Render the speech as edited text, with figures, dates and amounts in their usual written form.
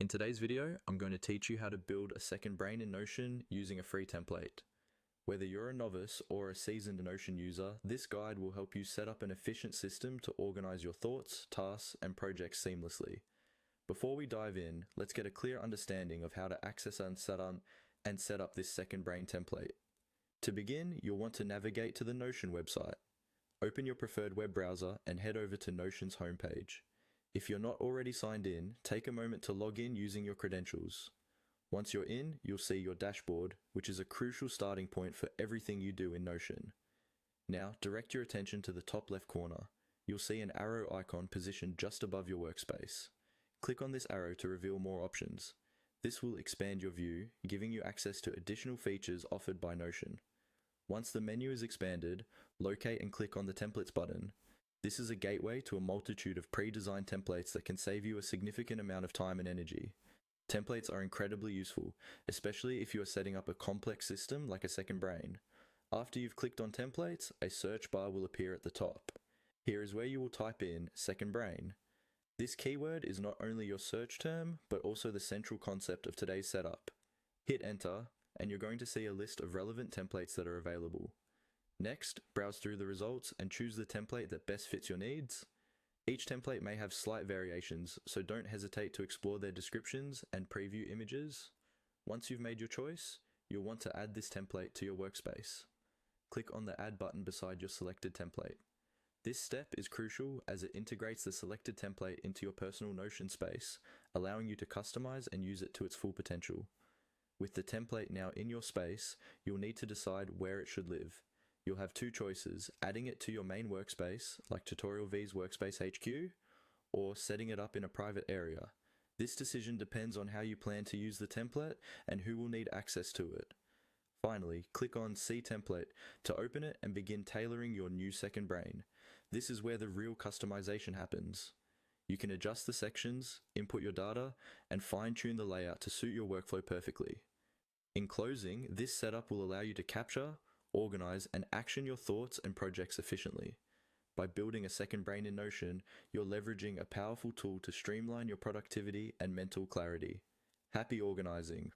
In today's video, I'm going to teach you how to build a second brain in Notion using a free template. Whether you're a novice or a seasoned Notion user, this guide will help you set up an efficient system to organize your thoughts, tasks, and projects seamlessly. Before we dive in, let's get a clear understanding of how to access and set up this second brain template. To begin, you'll want to navigate to the Notion website. Open your preferred web browser and head over to Notion's homepage. If you're not already signed in, take a moment to log in using your credentials. Once you're in, you'll see your dashboard, which is a crucial starting point for everything you do in Notion. Now, direct your attention to the top left corner. You'll see an arrow icon positioned just above your workspace. Click on this arrow to reveal more options. This will expand your view, giving you access to additional features offered by Notion. Once the menu is expanded, locate and click on the Templates button. This is a gateway to a multitude of pre-designed templates that can save you a significant amount of time and energy. Templates are incredibly useful, especially if you are setting up a complex system like a second brain. After you've clicked on templates, a search bar will appear at the top. Here is where you will type in second brain. This keyword is not only your search term, but also the central concept of today's setup. Hit enter, and you're going to see a list of relevant templates that are available. Next, browse through the results and choose the template that best fits your needs. Each template may have slight variations, so don't hesitate to explore their descriptions and preview images. Once you've made your choice, you'll want to add this template to your workspace. Click on the Add button beside your selected template. This step is crucial as it integrates the selected template into your personal Notion space, allowing you to customize and use it to its full potential. With the template now in your space, you'll need to decide where it should live. You'll have two choices: adding it to your main workspace, like Tutorial V's Workspace HQ, or setting it up in a private area. This decision depends on how you plan to use the template and who will need access to it. Finally, click on See Template to open it and begin tailoring your new second brain. This is where the real customization happens. You can adjust the sections, input your data, and fine-tune the layout to suit your workflow perfectly. In closing, this setup will allow you to capture, organize, and action your thoughts and projects efficiently. By building a second brain in Notion, you're leveraging a powerful tool to streamline your productivity and mental clarity. Happy organizing!